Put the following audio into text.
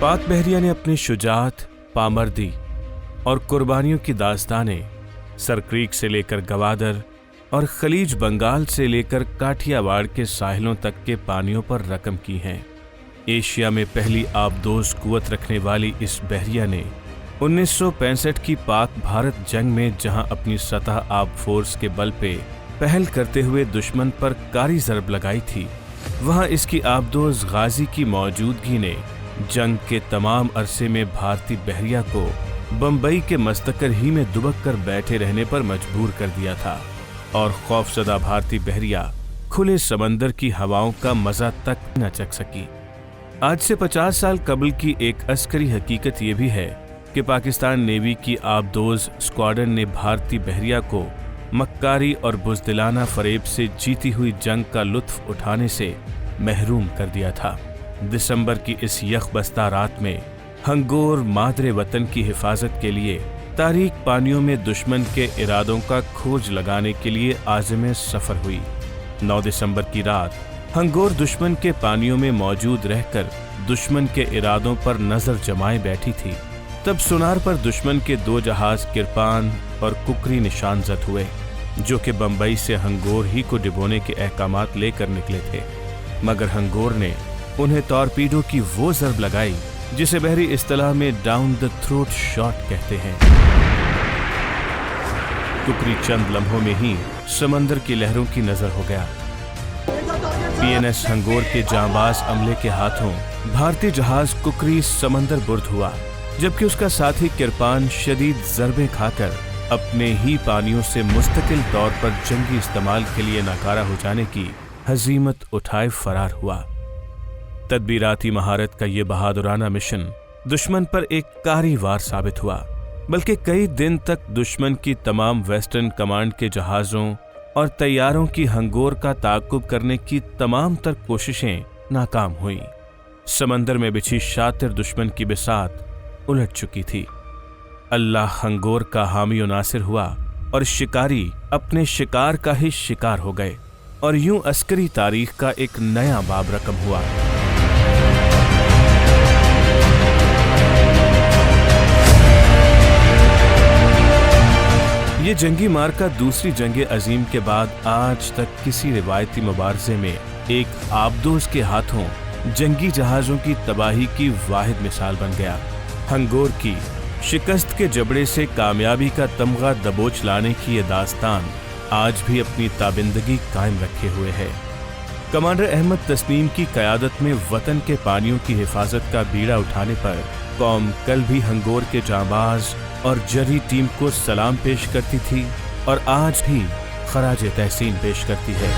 पाक बहरिया ने अपनी शुजाअत, पामर्दी और कुर्बानियों की दास्तानें सर क्रीक से लेकर गवादर और खलीज बंगाल से लेकर काठियावाड़ के साहिलों तक के पानियों पर रकम की हैं। एशिया में पहली आबदोज कुवत रखने वाली इस बहरिया ने 1965 की पाक भारत जंग में जहां अपनी सतह आब फोर्स के बल पे पहल करते हुए दुश्मन पर कारी ज़रब लगाई थी, वहां इसकी आबदोज गाजी की मौजूदगी ने जंग के तमाम अरसे में भारतीय बहरिया को बम्बई के मस्तकर ही में दुबक कर बैठे रहने पर मजबूर कर दिया था और खौफजदा भारतीय बहरिया खुले समंदर की हवाओं का मजा तक न चख सकी। आज से 50 साल कबल की एक अस्करी हकीकत ये भी है कि पाकिस्तान नेवी की आबदोज स्क्वाड्रन ने भारतीय बहरिया को मक्कारी और बुज़दिलाना फरेब से जीती हुई जंग का लुत्फ उठाने से महरूम कर दिया था। दिसंबर की इस यखबस्ता रात में हंगोर मादरे वतन की हिफाजत के लिए तारीक पानियों में दुश्मन के इरादों का खोज लगाने के लिए आज़म सफ़र हुई। 9 दिसंबर की रात हंगोर दुश्मन के पानियों में मौजूद रहकर दुश्मन के इरादों पर नजर जमाए बैठी थी। तब सुनार पर दुश्मन के 2 जहाज किरपान और कुकरी निशानजद हुए, जो कि बम्बई से हंगोर ही को डिबोने के अहकामात लेकर निकले थे, मगर हंगोर ने उन्हें टॉर्पीडो की वो ज़रब लगाई जिसे बहरी इस्तिलाह में डाउन द थ्रोट शॉट कहते हैं। कुकरी चंद लम्हों में ही समंदर की लहरों की नजर हो गया। पीएनएस हंगोर के जांबाज अमले के हाथों भारतीय जहाज कुकरी समंदर बुर्द हुआ, जबकि उसका साथी किरपान शदीद ज़रबें खाकर अपने ही पानियों से मुस्तकिल तौर पर जंगी इस्तेमाल के लिए नाकारा हो जाने की हजीमत उठाए फरार हुआ। तदबीराती महारत का ये बहादुराना मिशन दुश्मन पर एक कारी वार साबित हुआ, बल्कि कई दिन तक दुश्मन की तमाम वेस्टर्न कमांड के जहाज़ों और तैयारों की हंगोर का ताक़ुब करने की तमाम तर कोशिशें नाकाम हुईं। समंदर में बिछी शातिर दुश्मन की बिसात उलट चुकी थी। अल्लाह हंगोर का हामी और नासिर हुआ और शिकारी अपने शिकार का ही शिकार हो गए और यूं अस्करी तारीख का एक नया बाब रकम हुआ। ये जंगी मार्का दूसरी जंगे अजीम के बाद आज तक किसी रिवायती मुबारजे में एक आबदोज के हाथों जंगी जहाजों की तबाही की वाहिद मिसाल बन गया। हंगोर की शिकस्त के जबड़े से कामयाबी का तमगा दबोच लाने की ये दास्तान आज भी अपनी ताबिंदगी कायम रखे हुए है। कमांडर अहमद तस्नीम की क़यादत में वतन के पानियों की हिफाजत का बीड़ा उठाने पर कौम कल भी हंगोर के जांबाज और जरी टीम को सलाम पेश करती थी और आज भी खराज तहसीन पेश करती है।